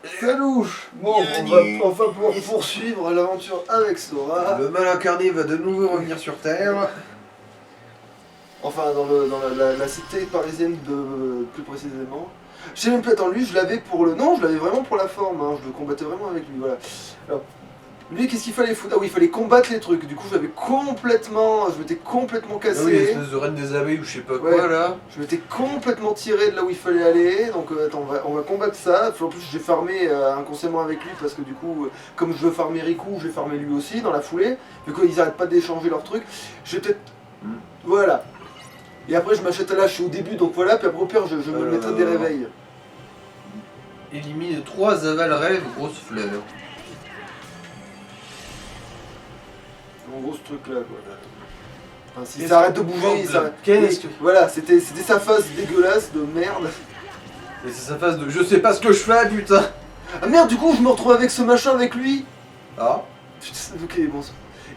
Ça louche. Bon, on va enfin pouvoir poursuivre l'aventure avec Sora. Le mal incarné va de nouveau revenir sur Terre. Enfin, dans la cité parisienne plus précisément. Je sais même plus, attends, lui je l'avais pour le... Non, je l'avais vraiment pour la forme, hein. Je le combattais vraiment avec lui, voilà. Alors, lui, qu'est-ce qu'il fallait foutre? Ah oui, il fallait combattre les trucs. Du coup, je m'étais complètement cassé. Ah oui, l'espèce de reine des abeilles ou je sais pas Ouais. quoi là. Je m'étais complètement tiré de là où il fallait aller. Donc, attends, on va combattre ça. En plus, j'ai farmé inconsciemment avec lui parce que du coup, comme je veux farmer Riku, je vais farmer lui aussi dans la foulée. Vu qu'ils arrêtent pas d'échanger leurs trucs. Je vais peut-être. Voilà. Et après, je m'achète là, je suis au début, donc voilà. Puis après, au pire, je me mettrai des réveils. Élimine 3 aval rêves, grosse fleur. En gros, ce truc-là, quoi. Enfin, s'il s'arrête de bouger, Qu'est-ce que... Voilà, c'était sa face dégueulasse de merde. Et c'est sa face de je sais pas ce que je fais, putain. Ah merde, du coup, je me retrouve avec ce machin avec lui. Ah. Putain, ok, bon.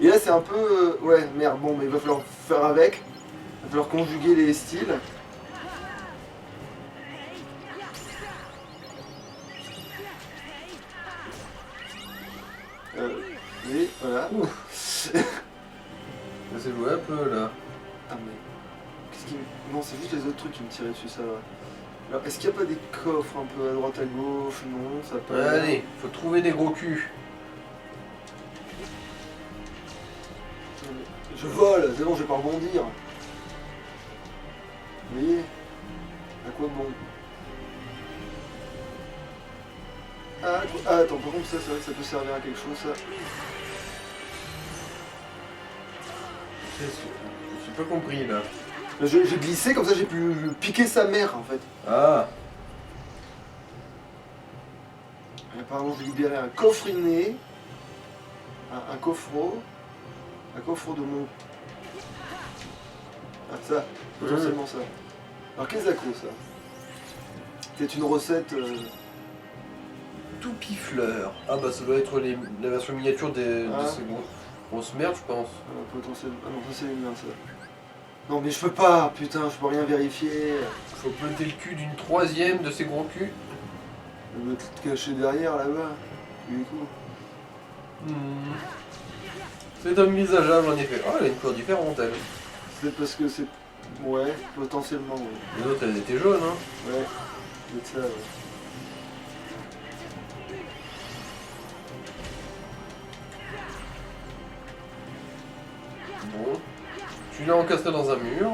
Et là, c'est un peu... ouais, merde, bon, mais il va falloir faire avec. Il va falloir conjuguer les styles. Oui, voilà. Ça s'est joué un peu là. Ah mais... Qu'est-ce qui... Non, c'est juste les autres trucs qui me tiraient dessus, ça va. Alors, est-ce qu'il n'y a pas des coffres un peu à droite à gauche? Non, ça peut... Allez, faut trouver des gros culs. Je vole, c'est bon, je vais pas rebondir. Vous voyez? À quoi bon? Ah, attends, par contre, ça, c'est vrai que ça peut servir à quelque chose, ça. J'ai pas compris là. J'ai glissé, comme ça j'ai pu piquer sa mère, en fait. Ah. Et apparemment, j'ai libéré un coffrinet. Un coffreau. Un coffre de mon... Ah, ça, potentiellement ça. Alors, qu'est-ce que ça? C'est une recette... Toupifleur. Ah bah ça doit être la version miniature de ces grosses merdes, je pense. potentiellement... Ah non, ça c'est une main, ça. Non, mais je peux pas, putain, je peux rien vérifier. Faut planter le cul d'une 3e de ces gros culs. Je vais te cacher derrière, là-bas. Du coup. C'est envisageable en effet. Oh, elle a une couleur différente elle. C'est parce que c'est... Ouais, potentiellement, oui. Les autres elles étaient jaunes hein. Ouais, c'est ça, ouais. Bon. Tu l'as encastré dans un mur.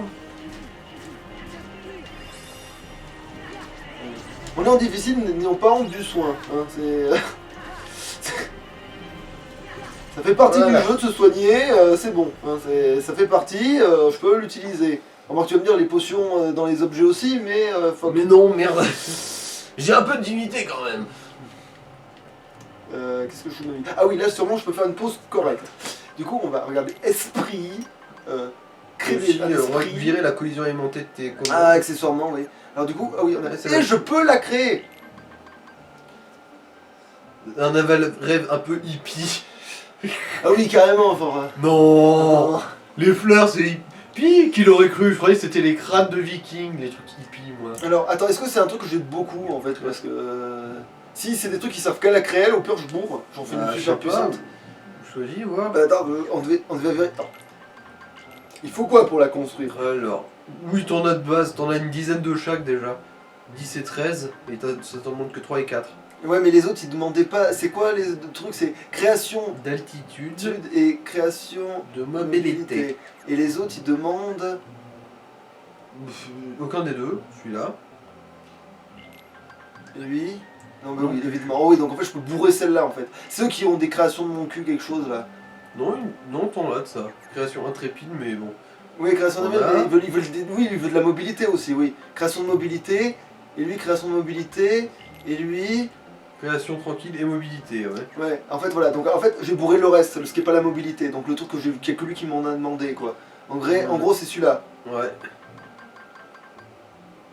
On est en difficile, n'ayons pas honte du soin. Hein, c'est... ça fait partie du jeu de se soigner, c'est bon. Hein, ça fait partie, je peux l'utiliser. Alors tu vas me dire les potions dans les objets aussi, mais... Mais non, merde. J'ai un peu de dignité quand même. Qu'est-ce que je me dis? Ah oui, là sûrement je peux faire une pause correcte. Du coup, on va regarder esprit. Créer un on va esprit. virer la collision aimantée de tes commandes. Ah, accessoirement, oui. Alors du coup, ah oui, on a... Et je peux la créer. Un aval rêve un peu hippie. Ah oui, carrément, enfin... Non. Les fleurs c'est hippie. Qui l'aurait cru? Je croyais que c'était les crânes de vikings, les trucs hippies moi. Alors, attends, est-ce que c'est un truc que j'ai beaucoup en fait? Parce que... si c'est des trucs qui servent qu'à la créer, au pire je bourre. J'en fais une super puissante. Choisis, voir. Bah attends, on devait vérifier... Il faut quoi pour la construire? Alors, oui, t'en as de base, t'en as une dizaine de chaque déjà. 10 et 13, et ça t'en montre que 3 et 4. Ouais, mais les autres ils demandaient pas. C'est quoi les trucs? C'est création d'altitude et création de mobilité. Et les autres ils demandent. Aucun des deux, celui-là. Et lui? Non, mais oui, évidemment. Oh oui, donc en fait je peux bourrer celle-là en fait. C'est eux qui ont des créations de mon cul, quelque chose là. Non, non, t'en as de ça. Création intrépide, mais bon. Oui, création de mobilité. Oui, il veut de la mobilité aussi, oui. Création de mobilité, et lui, création de mobilité, et lui... Création tranquille et mobilité, ouais. Ouais, en fait, voilà. Donc, en fait, j'ai bourré le reste, ce qui est pas la mobilité. Donc, le truc qu'il y a que lui qui m'en a demandé, quoi. En gros, c'est celui-là. Ouais.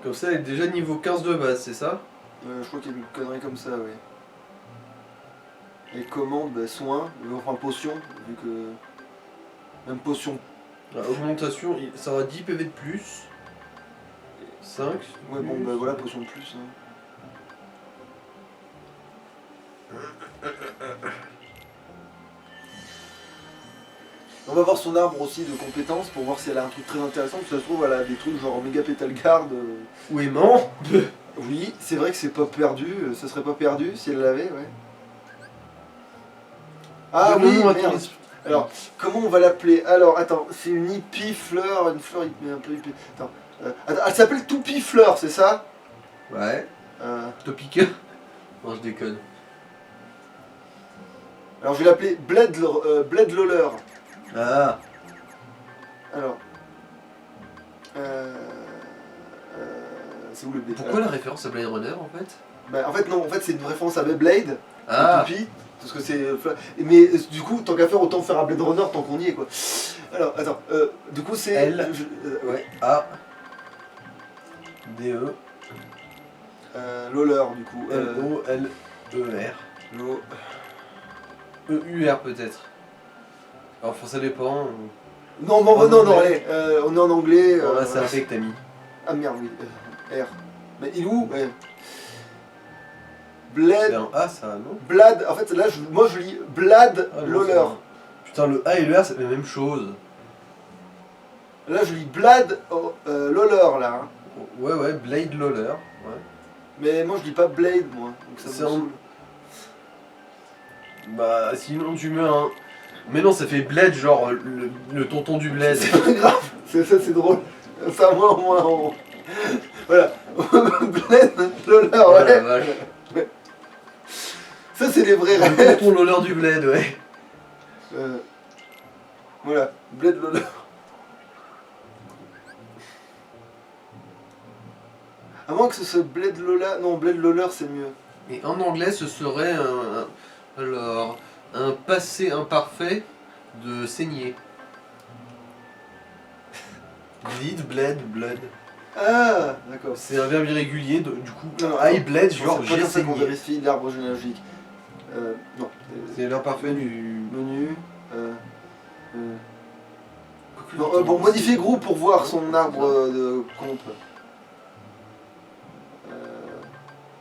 Comme ça, elle est déjà niveau 15 de base, c'est ça? Je crois qu'il y a une connerie comme ça, oui. Et commande, bah, soin, enfin potion, vu que... Même potion. Augmentation, ça aura 10 PV de plus. 5. Ouais, bon, bah voilà, potion de plus. Hein. On va voir son arbre aussi de compétences pour voir si elle a un truc très intéressant. Parce que ça se trouve, elle a des trucs genre méga pétale garde. Ou aimant. Oui, c'est vrai que c'est pas perdu. Ce serait pas perdu si elle l'avait, ouais. Ah Donne oui, le nom à ton merde. esprit. Alors, comment on va l'appeler? Alors, attends, c'est une hippie fleur, une fleur hippie, un peu hippie. Attends, elle s'appelle Toupie Fleur, c'est ça? Ouais. Euh, Topica. Non, je déconne. Alors, je vais l'appeler Blade Loller. Ah. Alors, c'est où le B? Pourquoi la référence à Blade Runner en fait? Bah, en fait, non, en fait, c'est une référence à Beyblade, Ah. Toupie, parce que c'est. Mais du coup, tant qu'à faire, autant faire un Blade Runner tant qu'on y est, quoi. Alors, attends, du coup, c'est. L. Ouais. A. D-E. Loller, du coup. L-O-L-E-R. Lo- E-U-R peut-être. Enfin, ça dépend. Non, non, En non, non, anglais. allez, on est en anglais. Bon, là, c'est voilà. un fait que t'as mis. Ah merde, oui, R. Mais il est où? Ouais. C'est Blade. un A, ça, non? Blad. En fait, là, moi je lis Blad Ah, non, Loller. c'est un- Putain, le A et le R, c'est la même chose. Là, je lis Blad Loller, là. Hein. Ouais, ouais, Blade Loller. Ouais. Mais moi, je lis pas Blade, moi. Donc ça C'est me un- saoule. Bah, sinon, tu mets un. Mais non, ça fait Blade, genre le tonton du Blade. C'est pas grave, ça c'est drôle. Ça, moi, au moins, on... Voilà. Blade Loller, Oh la ouais. vache. Ça, c'est les vrais Le rêves. tonton Loller du Blade, ouais. Voilà, Blade Loller. À moins que ce soit Blade Lola. Non, Blade Loller, c'est mieux. Et en anglais, ce serait alors, un passé imparfait de saigner. Bleed, bled, blood. Ah, d'accord. C'est un verbe irrégulier, du coup, Non, non, I bled, C'est genre pas j'ai comme ça qu'on saigné. vérifie l'arbre généalogique. Non. C'est l'imparfait du. Menu. Non, bon, modifier groupe pour voir son arbre de comp.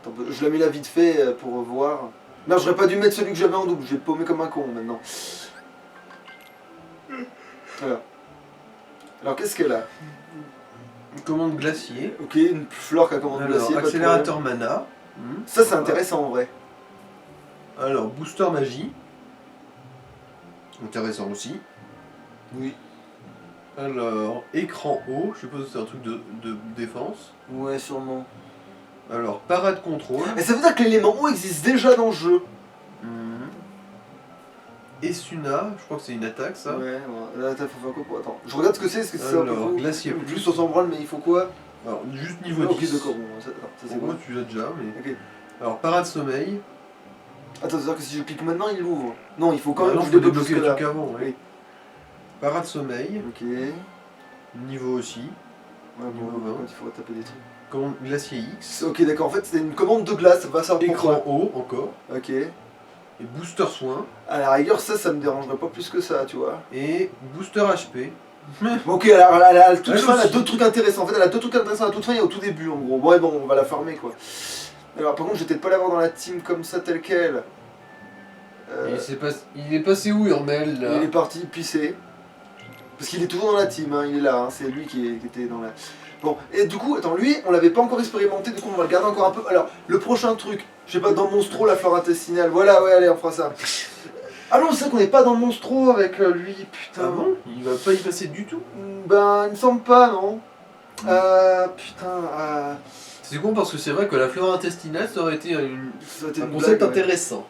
Attends, je la mets là vite fait pour voir. Non, j'aurais pas dû mettre celui que j'avais en double, je vais paumer comme un con maintenant. Voilà. Alors qu'est-ce qu'elle a? Une commande glacier. Ok, une fleur qui a commandé Alors, glacier, pas de accélérateur problème. mana. Ça c'est intéressant en vrai. Alors, booster magie. Intéressant aussi. Oui. Alors, écran haut, je suppose que c'est un truc de défense. Ouais, sûrement. Alors, parade contrôle. Et ça veut dire que l'élément haut existe déjà dans le jeu. Esuna, je crois que c'est une attaque ça. Ouais, là t'as fait quoi pour... Attends, je regarde ce que c'est, parce que c'est un peu Alors, fou. glacier Juste on s'en branle, mais il faut quoi? Alors, juste niveau Ok, 10. d'accord, bon, ça c'est Pour moi, bon. tu l'as déjà, mais. Ok. Alors, parade sommeil. Attends, c'est-à-dire que si je clique maintenant, il l'ouvre. Non, il faut quand Ah même non, que je je peux débloque débloquer le jusque-là. truc avant, oui. Oui. Parade sommeil, Ok. Ouais, niveau aussi. bon, Niveau par 20. contre, il faudra taper des trucs. Commande glacier X. Ok, d'accord, en fait c'était une commande de glace, va savoir Écran pourquoi. haut encore. Ok. Et booster soin. À la rigueur, ça me dérangerait pas plus que ça, tu vois. Et booster HP. Bon, ok, alors à la toute Elle fin, elle a aussi. deux trucs intéressants. En fait, elle a deux trucs intéressants à la toute fin et au tout début, en gros. Bon, ouais, bon, on va la farmer, quoi. Alors, par contre, je vais peut-être pas l'avoir dans la team comme ça, telle qu'elle. Il est passé où, Urmel, là? Il est parti pisser. Parce qu'il est toujours dans la team, hein, il est là, hein, c'est lui qui était dans la... Bon, et du coup, attends, lui, on l'avait pas encore expérimenté, du coup on va le garder encore un peu. Alors, le prochain truc, je sais pas, dans Monstro, la flore intestinale, voilà, ouais, allez, on fera ça. Ah non, c'est vrai qu'on n'est pas dans Monstro avec lui, putain. Ah bon? Il va pas y passer du tout? Ben, il me semble pas, non. Putain, C'est con parce que c'est vrai que la flore intestinale, ça aurait été ça aurait été un une concept blague, ouais. intéressant.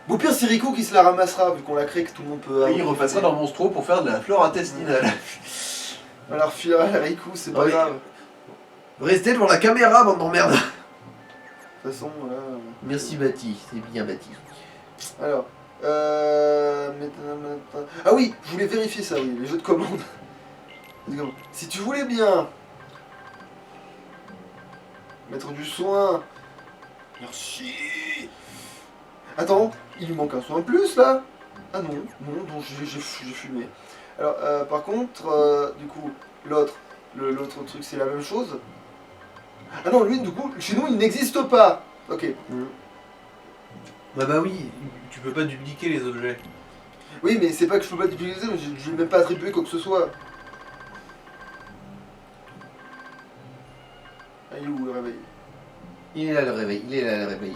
Bon, au pire, c'est Rico qui se la ramassera, vu qu'on l'a créé, que tout le monde peut... Et il repassera dans Monstro pour faire de la flore intestinale. Alors, filera à Rico, c'est pas Oui. grave. Restez devant la caméra, bande d'emmerde. De toute façon, voilà... Merci Bati, c'est bien Bati. Alors, ah oui, je voulais vérifier ça, oui, les jeux de commande. Si tu voulais bien mettre du soin, merci. Attends, il lui manque un soin de plus là. Ah non, non, j'ai fumé. Alors, par contre, du coup, l'autre truc c'est la même chose. Ah non, lui, du coup, chez nous, il n'existe pas. Ok. Bah oui, tu peux pas dupliquer les objets. Oui, mais c'est pas que je peux pas l'utiliser, mais je vais même pas attribuer quoi que ce soit. Ah, il est où le réveil? Il est là le réveil, il est là le réveil.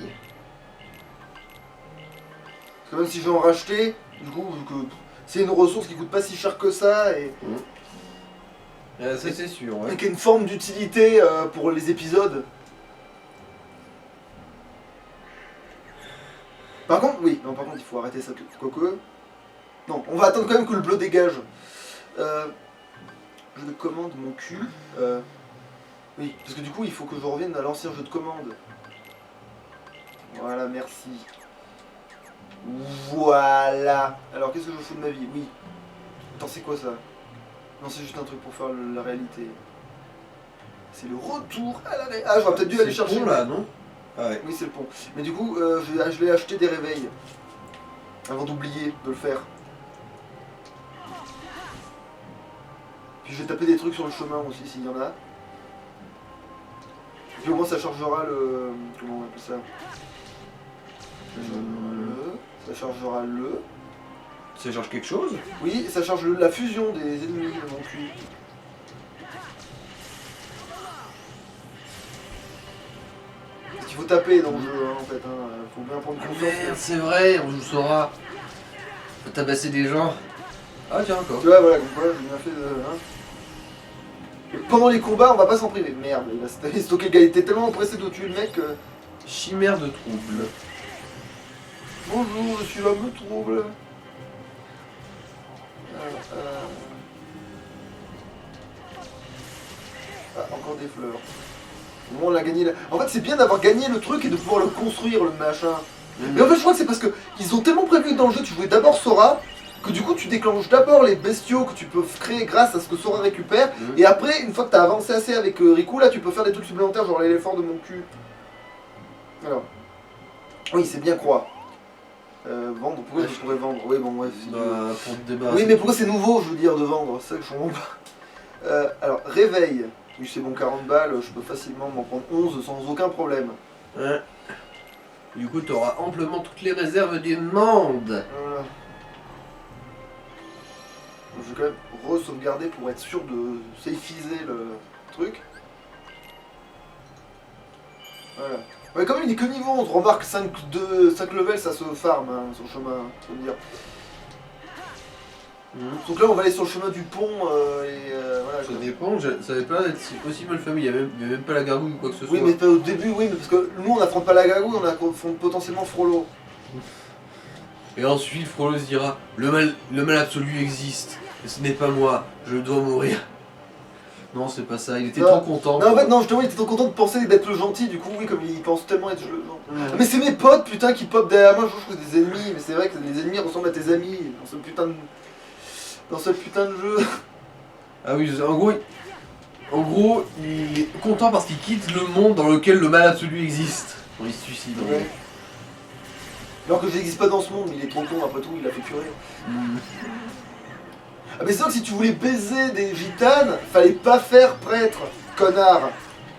Parce que même si je vais en racheter, du coup, vu que c'est une ressource qui coûte pas si cher que ça et Ça c'est sûr, ouais. qui a une forme d'utilité pour les épisodes. Par contre, oui, non, par contre, il faut arrêter ça tout. Quoique. Non, on va attendre quand même que le bleu dégage. Jeu de commande, mon cul. Oui, parce que du coup, il faut que je revienne à l'ancien jeu de commande. Voilà, merci. Voilà. Alors, qu'est-ce que je fous de ma vie? Oui. Attends, c'est quoi ça? Non, c'est juste un truc pour faire la réalité. C'est le retour à la réalité. Ah, j'aurais peut-être dû aller chercher. C'est le pont là, non? Ah ouais. Oui, c'est le pont. Mais du coup, je vais acheter des réveils. Avant d'oublier de le faire. Puis je vais taper des trucs sur le chemin aussi, s'il y en a. Puis au moins ça chargera le... Comment on appelle ça? Ça chargera le... Ça charge quelque chose? Oui, ça charge la fusion des ennemis de mon cul. Parce qu'il faut taper dans le jeu, hein, en fait. Faut bien prendre conscience. Merde, c'est vrai, on joue Sora. Faut tabasser des gens. Ah tiens encore. Tu vois, voilà, comme quoi, j'ai bien fait de... Hein. Et pendant les combats, on va pas s'en priver. Merde, il a stocké le gars, il était tellement pressé de tuer le mec que... Chimère de trouble. Bonjour, je suis l'homme trouble. Ah, encore des fleurs. Au moins on a gagné. En fait, c'est bien d'avoir gagné le truc et de pouvoir le construire, le machin. Mais en fait, je crois que c'est parce que ils ont tellement prévu que dans le jeu, tu jouais d'abord Sora, que du coup, tu déclenches d'abord les bestiaux que tu peux créer grâce à ce que Sora récupère. Et après, une fois que tu as avancé assez avec Riku, là, tu peux faire des trucs supplémentaires, genre l'éléphant de mon cul. Alors. Oui, c'est bien croire. Vendre, pourquoi je pourrais vendre? Oui, bon, bref. Bah, pour te débarrasser. Oui, mais pourquoi c'est nouveau, je veux dire, de vendre? C'est ça que je comprends pas. Alors, réveil. Oui, c'est bon, 40 balles, je peux facilement m'en prendre 11 sans aucun problème. Ouais. Du coup, t'auras amplement toutes les réserves du monde. Voilà. Je vais quand même re-sauvegarder pour être sûr de safeiser le truc. Voilà. Ouais, comme il est que niveau 11, remarque 5 levels, ça se farm hein, sur le chemin, faut dire. Donc là, on va aller sur le chemin du pont voilà. Ça dépend, je savais pas si possible le famille, il y a même pas la gargouille ou quoi que ce soit. Oui, mais pas au début, oui, mais parce que nous, on n'affronte pas la gagouille, on affronte potentiellement Frollo. Et ensuite, Frollo se dira, le mal absolu existe, et ce n'est pas moi, je dois mourir. Non, c'est pas ça, il était trop content. Non, en fait, non, justement, il était trop content de penser d'être le gentil, du coup, oui, comme il pense tellement être le gentil. Mais c'est mes potes, putain, qui pop derrière moi, je trouve que c'est des ennemis, mais c'est vrai que les ennemis ressemblent à tes amis dans ce putain de jeu. Ah oui, en gros, il est content parce qu'il quitte le monde dans lequel le mal absolu existe. Bon, il se suicide. Ouais. Alors que j'existe pas dans ce monde, mais il est trop con, après tout, il a fait curer. Ah mais c'est vrai que si tu voulais baiser des gitanes, fallait pas faire prêtre, connard.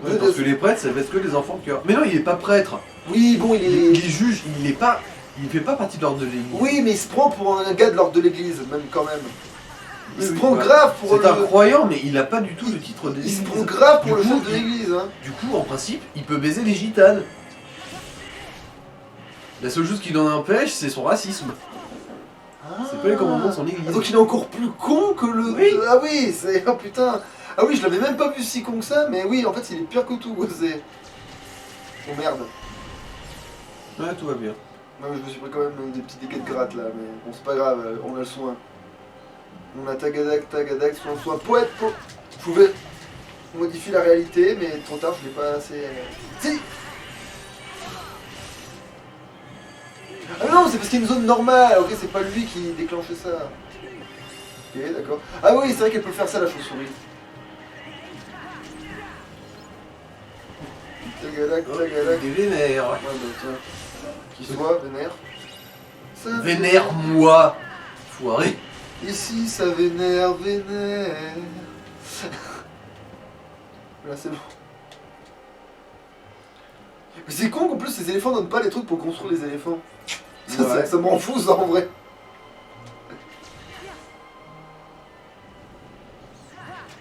Ouais, parce que les prêtres, ça baisse que les enfants de cœur. Mais non, il est pas prêtre. Oui, bon, Il est juge, il fait pas partie de l'ordre de l'église. Oui, mais il se prend pour un gars de l'ordre de l'église, même quand même. Il se Oui, prend ouais. grave pour C'est un croyant, mais il a pas du tout le titre d'église. Il se prend grave pour Du le coup, chef de l'église, hein. Du coup, en principe, il peut baiser les gitanes. La seule chose qui l'en empêche, c'est son racisme. C'est pas les commandements de son église. Donc il est encore plus con que le... Oui. Ah oui, c'est... Oh putain. Ah oui, je l'avais même pas vu si con que ça, mais oui, en fait, il est pire que tout, c'est... Oh merde. Ouais, tout va bien. Non, mais je me suis pris quand même des petits dégâts de gratte, là, mais bon, c'est pas grave, on a le soin. On a tagadak, soin, poète, Je pouvais modifier la réalité, mais trop tard, je l'ai pas assez... Si. Ah non, c'est parce qu'il y a une zone normale, ok, c'est pas lui qui déclenchait ça. Ok, d'accord. Ah oui, c'est vrai qu'elle peut faire ça, la chauve-souris. Tagadak. Il est vénère. Ouais, bah tiens. Qui soit, vénère. Ça Vénère-moi, foiré. Ici, ça vénère. Là, c'est bon. Mais c'est con qu'en plus ces éléphants donnent pas les trucs pour construire les éléphants. Ça, Ouais. ça m'en fout ça en vrai.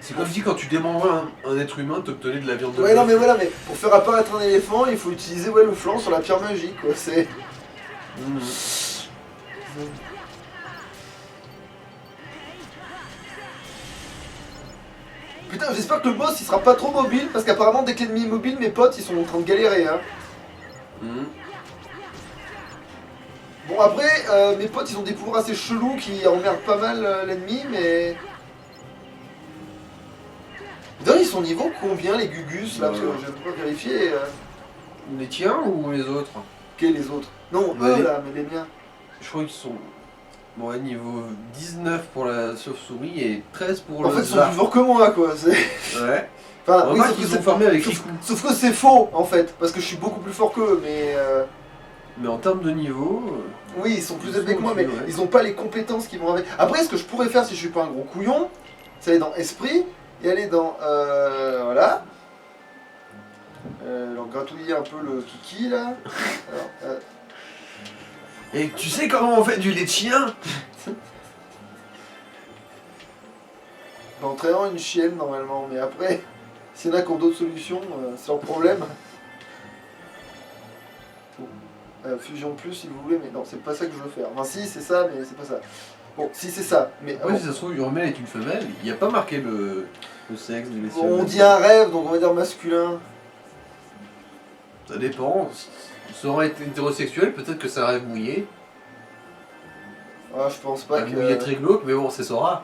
C'est comme si quand tu démembrais un être humain, t'obtenais de la viande de Ouais non bœuf. mais voilà, mais pour faire apparaître un éléphant, il faut utiliser le flanc sur la pierre magique quoi, c'est... Mhm. Putain, j'espère que le boss il sera pas trop mobile, parce qu'apparemment dès que l'ennemi est mobile, mes potes ils sont en train de galérer hein. Mhm. Bon après, mes potes ils ont des pouvoirs assez chelous qui emmerdent pas mal l'ennemi, mais... D'ailleurs ils sont niveau combien les Gugus là, parce que je vais pas vérifier... Les tiens ou les autres? Quels les autres? Non, Bah, eux les- là, mais les miens. Je crois qu'ils sont bon, ouais, niveau 19 pour la chauve-souris et 13 pour En le fait ils sont zar. plus forts que moi quoi, c'est... Ouais. Enfin, Remarque sauf que qu'ils c'est- ont formé avec sauf- Riku. Sauf que c'est faux en fait, parce que je suis beaucoup plus fort qu'eux, mais... Mais en termes de niveau, Oui, ils sont plus Ils élevés sont que moi, mais au-dessus, ouais. ils ont pas les compétences qui vont avec. Après, ce que je pourrais faire si je suis pas un gros couillon, c'est aller dans Esprit et aller dans. Voilà. Alors, gratouiller un peu le kiki là. Alors, Et tu sais comment on fait du lait de chien? en entraînant une chienne normalement, mais après, s'il y en a qui ont d'autres solutions, c'est leur problème. Bon. Fusion plus si vous voulez, mais non, c'est pas ça que je veux faire. Enfin, si, c'est ça, mais c'est pas ça. Bon, si, c'est ça, mais. Ouais, si ça se trouve, Urmel est une femelle, il n'y a pas marqué le sexe du bestiole. On dit un rêve, donc on va dire masculin. Ça dépend. Si ça aurait été hétérosexuel, peut-être que c'est un rêve mouillé. Ah, je pense pas Un que. mouillé très glauque, mais bon, c'est Sora.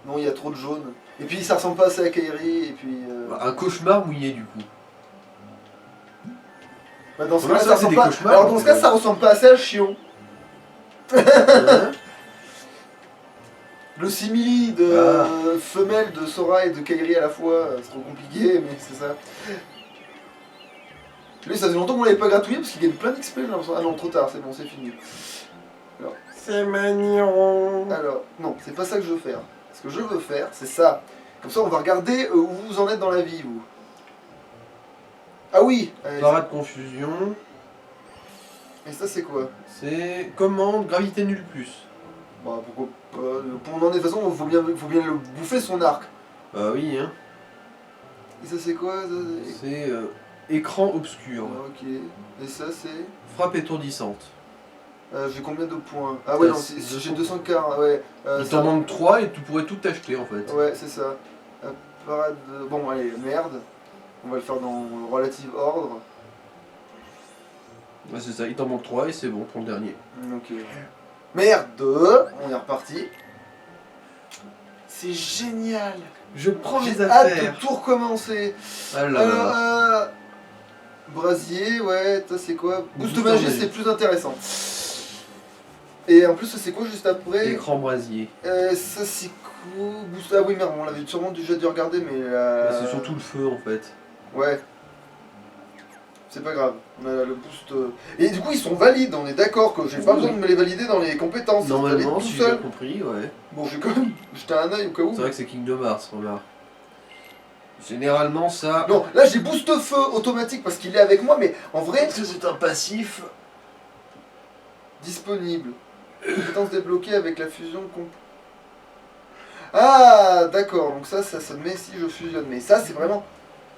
Non, il y a trop de jaune. Et puis ça ressemble pas assez à Kairi, et puis... Un cauchemar mouillé, du coup. Bah, dans ce Ouais, cas, ça, ça c'est ressemble des pas... cauchemars, Alors dans donc, ce cas, ça ressemble pas assez à Chion. Hein? Le simili de Ah. femelle de Sora et de Kairi à la fois, c'est trop compliqué, mais c'est ça. Lui, ça faisait longtemps qu'on l'avait pas gratouillé, parce qu'il gagne plein d'XP, j'ai l'impression. Ah non, trop tard, c'est bon, c'est fini. C'est mignon. Alors, non, c'est pas ça que je veux faire. Ce que je veux faire, c'est ça. Comme ça, on va regarder où vous en êtes dans la vie, vous. Ah oui, Parade confusion. et ça c'est quoi? C'est commande gravité nulle plus. Bah pourquoi pas, pour en est de toute façon, faut bien le bouffer son arc. Bah oui, hein. Et ça c'est quoi ça, C'est écran obscur. Ok. Et ça c'est... Frappe étourdissante. J'ai combien de points? Ah ouais, non, T'as j'ai 240, ouais. Il Ça- t'en manque 3 et tu pourrais tout acheter en fait. Ouais, c'est ça. Parade... Bon, allez, merde. On va le faire dans le relatif ordre. Ouais, c'est ça, il t'en manque 3 et c'est bon pour le dernier. Ok. Merde. On est reparti. C'est génial. Je prends J'ai mes hâte affaires. de tout recommencer. Alors, Alors, brasier, ouais, ça c'est quoi? Boost Boost magie, magie. c'est plus intéressant. Et en plus, ça c'est quoi juste après? écran brasier. Ça c'est quoi? Boost... Ah oui, merde, on l'avait sûrement déjà dû regarder, mais Bah, c'est surtout le feu en fait. Ouais. C'est pas grave, on a le boost... Et du coup, ils sont valides, on est d'accord que j'ai pas Oui. besoin de me les valider dans les compétences. ils sont Normalement, valides si tout j'ai bien seul. compris, ouais. Bon, j'ai quand même jeté un œil au cas où. C'est vrai que c'est Kingdom Hearts, remarque. Généralement, ça. Non, là j'ai boost feu automatique parce qu'il est avec moi, mais en vrai, Est-ce que c'est un passif? disponible. Compétence débloquée avec la fusion comp... Ah, d'accord, donc ça se met si je fusionne. Mais ça, c'est vraiment...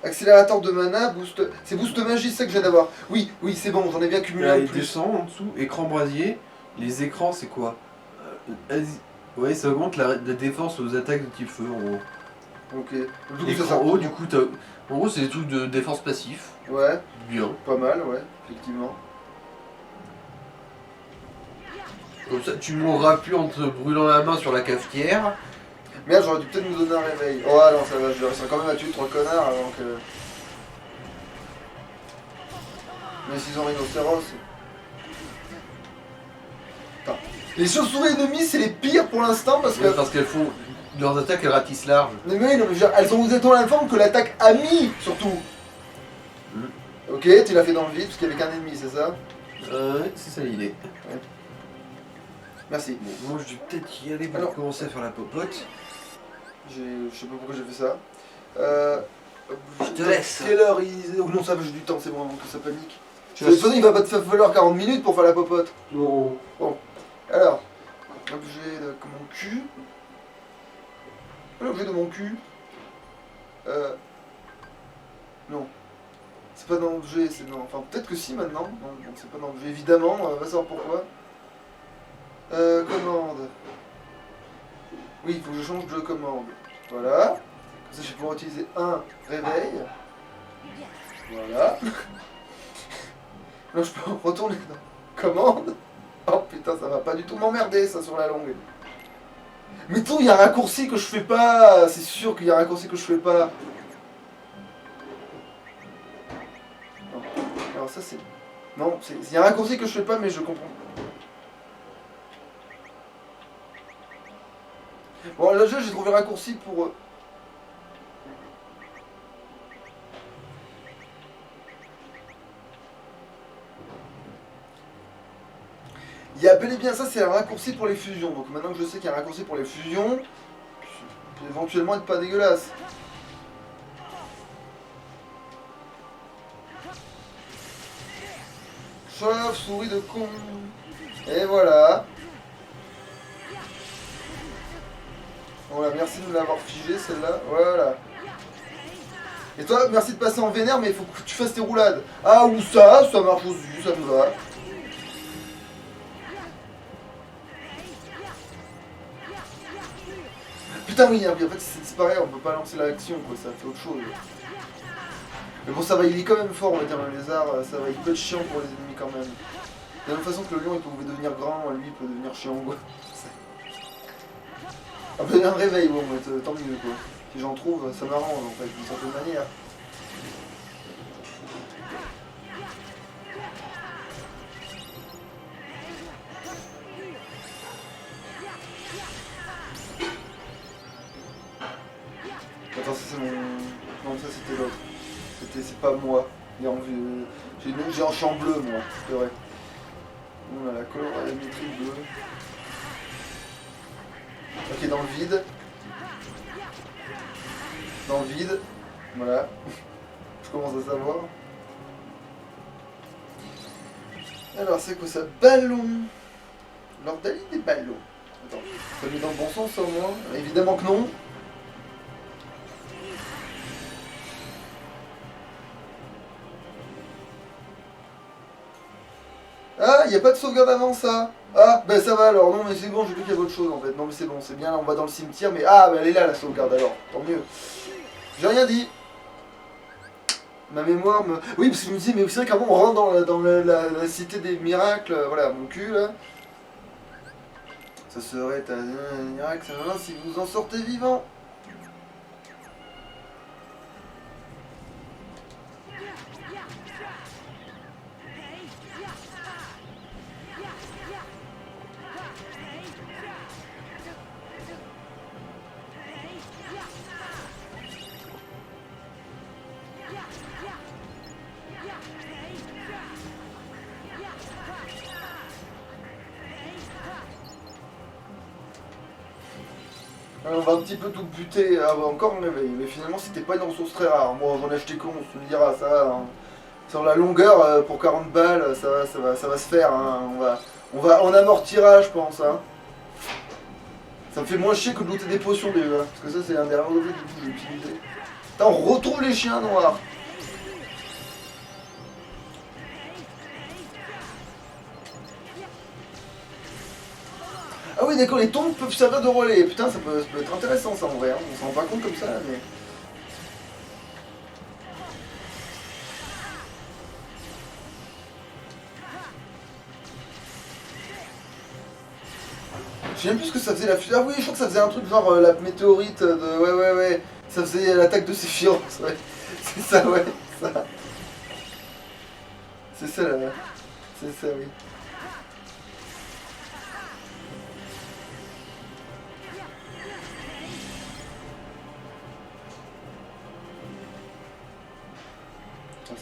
Accélérateur de mana, boost... C'est boost magie, c'est ça que je viens d'avoir. Oui, oui, c'est bon, j'en ai bien cumulé Là, un il plus. descend en dessous, écran brasier. Les écrans, c'est quoi? Ouais, ça augmente la défense aux attaques de type feu en gros. Ok. Du coup, ça Écran sert- haut, du coup, en gros, c'est des trucs de défense passif. Ouais, Bien. pas mal, ouais, effectivement. Comme ça, tu mourras plus en te brûlant la main sur la cafetière. Merde, j'aurais dû peut-être nous donner un réveil. Oh non, ça va, je réussir quand même à tuer 3 connards avant que... Mais s'ils ont rhinocéros... Putain. Les chauves-souris ennemies, c'est les pires pour l'instant parce que... Ouais, parce qu'elles font. Leurs attaques, elles ratissent large. Mais oui, non, mais je veux dire, elles ont exactement la même forme que l'attaque amie, surtout. Ok, tu l'as fait dans le vide parce qu'il y avait qu'un ennemi, c'est ça? Ouais, c'est ça l'idée. Merci. Bon, moi, je vais peut-être y aller pour Alors. commencer à faire la popote. Je sais pas pourquoi j'ai fait ça. Je te laisse. Quelle heure il... Oh non, ça va, j'ai du temps, c'est bon, avant que ça panique. Tu De toute façon, il va pas te faire falloir 40 minutes pour faire la popote. Non. Bon, alors, objet de mon cul. L'objet de mon cul. Non. C'est pas dans l'objet, c'est dans... Enfin, peut-être que si maintenant. Non, c'est pas dans l'objet, évidemment, va savoir pourquoi. Commande. Oui, il faut que je change de commande. Voilà. Comme ça, je vais pouvoir utiliser un réveil. Voilà. Là, je peux retourner dans commande. Oh putain, ça va pas du tout m'emmerder, ça, sur la longue. Mais tout, il y a un raccourci que je fais pas. C'est sûr qu'il y a un raccourci que je fais pas. Non. Alors ça, c'est... Non, il y a un raccourci que je fais pas, mais je comprends. Bon, là, j'ai trouvé le raccourci pour... Il y a bel et bien ça, c'est un raccourci pour les fusions. Donc maintenant que je sais qu'il y a un raccourci pour les fusions, ça peut éventuellement être pas dégueulasse. Chauve-souris de con. Et voilà. Voilà, merci de me l'avoir figé celle-là. Voilà. Et toi, merci de passer en vénère, mais il faut que tu fasses tes roulades. Ah, ou ça marche aussi, ça me va. Putain, oui, en fait, c'est pareil, on peut pas lancer l'action, quoi, ça fait autre chose. Mais bon, ça va, il est quand même fort, on va dire, le lézard, ça va, il peut être chiant pour les ennemis quand même. De la même façon que le lion, il pouvait devenir grand, lui, il peut devenir chiant, quoi. Ah bah, un réveil, bon, tant mieux, quoi. Si j'en trouve, ça m'arrange, en fait, d'une certaine manière. Attends, ça c'est mon... Non, ça c'était l'autre. C'est pas moi. J'ai un champ bleu, moi, c'est vrai. On a la colorimétrie bleue. Ok, dans le vide. Dans le vide. Voilà. Je commence à savoir. Alors, c'est quoi ça? Ballon. L'ordalie des ballons. Attends, ça met dans le bon sens au moins? Évidemment que non. Ah, il n'y a pas de sauvegarde avant ça. Ah, ben ça va alors. Non, mais c'est bon, j'ai cru qu'il y avait autre chose en fait. Non, mais c'est bon, c'est bien, là on va dans le cimetière. Mais ah, ben elle est là la sauvegarde alors. Tant mieux. J'ai rien dit. Ma mémoire me... Oui, parce que je me disais, mais c'est vrai qu'avant on rentre dans la cité des miracles. Voilà, mon cul là. Ça serait un miracle, si vous en sortez vivant. On va un petit peu tout buter, encore un réveil, mais finalement c'était pas une ressource très rare. Moi j'en ai acheté con, on se dira ça. Hein. Sur la longueur, pour 40 balles, ça va se faire. Hein. On amortira, je pense. Hein. Ça me fait moins chier que de looter des potions déjà. Parce que ça c'est un des rares objets que je vais utiliser. Putain, on retrouve les chiens noirs. Ah oui d'accord, les tombes peuvent servir de relais. Putain, ça peut être intéressant ça en vrai. Hein. On s'en rend pas compte comme ça mais... Je sais même plus ce que ça faisait la fusée. Ah oui, je crois que ça faisait un truc genre la météorite de... Ouais. Ça faisait l'attaque de Sephiroth, ouais. C'est ça, ouais. Ça. C'est ça, là. C'est ça, oui.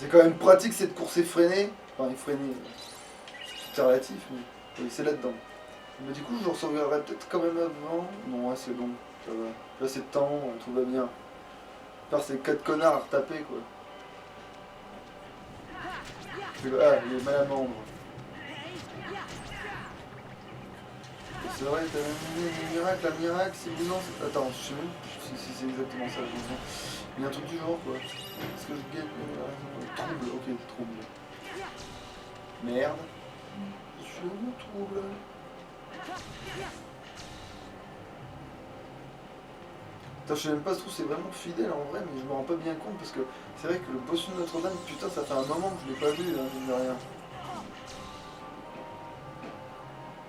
C'est quand même pratique cette course effrénée. Enfin, effrénée. C'est relatif, mais... Oui, c'est là-dedans. Mais du coup, je sauvegarderai peut-être quand même avant. Non, ouais, c'est bon. Ça va. Là, c'est temps, tout va bien. Faire ces 4 connards à retaper quoi. Ah, il est mal à membre. C'est vrai, t'as un miracle, si vous non. Attends, je sais même si c'est exactement ça. Il y a un truc du genre quoi. Est-ce que je gagne trouble, ok, trouble. Merde. Je suis où trouble? Putain, je sais même pas si c'est vraiment fidèle en vrai, mais je me rends pas bien compte parce que c'est vrai que le bossu de Notre-Dame, putain, ça fait un moment que je l'ai pas vu, hein, je ne dis rien.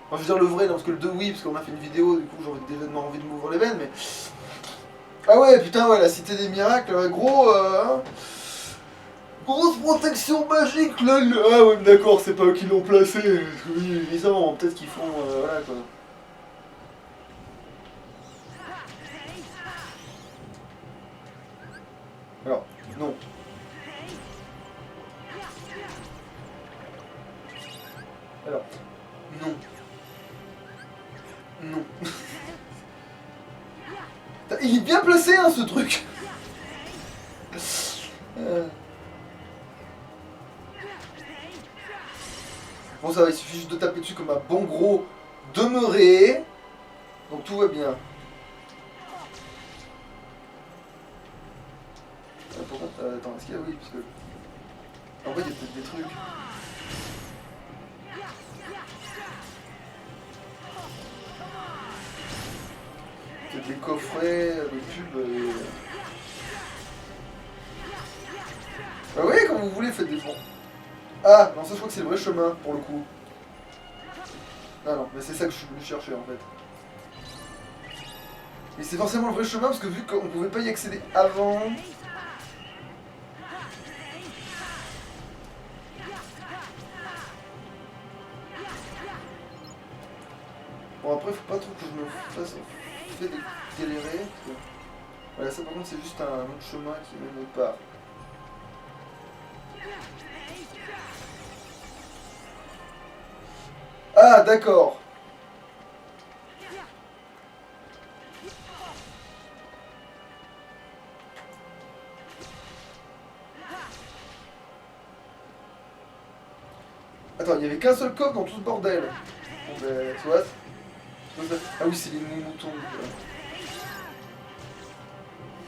Enfin, je veux dire le vrai, non, parce que le 2, oui, parce qu'on a fait une vidéo, du coup, j'aurais déjà envie de m'ouvrir les veines, mais. Ah ouais, putain, ouais, la cité des miracles, gros. Hein. Grosse protection magique, là. Ah ouais, d'accord, c'est pas eux qui l'ont placé. Oui, évidemment, peut-être qu'ils font. Voilà quoi. Alors, non. Alors, non. Non. Il est bien placé, hein, ce truc. Bon, ça va, il suffit juste de taper dessus comme un bon gros demeuré. Donc tout va bien. Par contre, attends, est-ce qu'il y a... Oui, parce que... En fait, il y a peut-être des trucs. Peut-être des coffrets, des pubs... Ah oui, comme vous voulez, faites des bons. Ah, non, ça je crois que c'est le vrai chemin, pour le coup. Ah non, mais c'est ça que je suis venu chercher, en fait. Mais c'est forcément le vrai chemin, parce que vu qu'on pouvait pas y accéder avant... Bon, après, faut pas trop que je me fasse galérer. Parce que... Voilà, ça par contre, c'est juste un autre chemin qui mène autre part. Ah, d'accord. Attends, il y avait qu'un seul coffre dans tout ce bordel. Bon, ben, soit. Ah oui, c'est les moutons.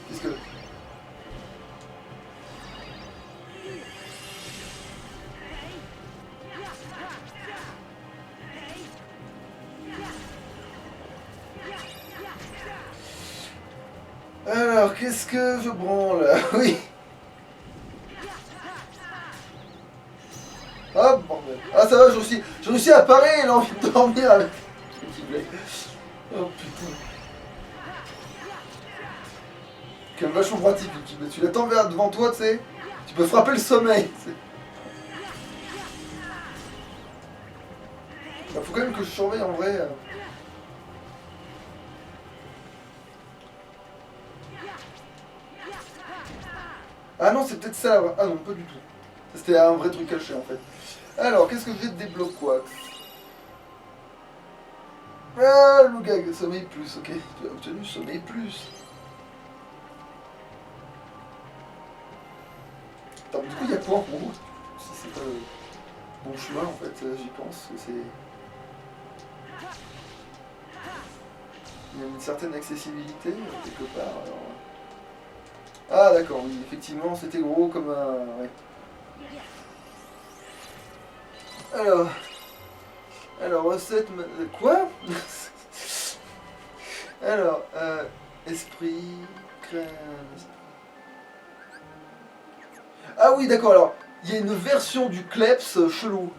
Qu'est-ce que... Alors, qu'est-ce que je branle? Oui. Ah, bordel. Ah, ça va, j'ai réussi à parer, il a envie de dormir avec... Oh, putain. Quand même vachement pratique, tu l'attends devant toi, tu sais. Tu peux frapper le sommeil, bah, faut quand même que je surveille en vrai. Ah non, c'est peut-être ça. Ah non, pas du tout. C'était un vrai truc caché en fait. Alors, qu'est-ce que j'ai de débloquer quoi? Ah, le gag, sommeil plus, ok. Tu as obtenu sommeil plus. Attends, du coup, il y a quoi en haut? Si c'est pas le bon chemin en fait, j'y pense que c'est... Il y a une certaine accessibilité quelque part. Alors... Ah d'accord, oui, effectivement, c'était gros comme un... Ouais. Alors, recette... Quoi? Alors, esprit... crème... Ah oui, d'accord, alors, il y a une version du Kleps chelou.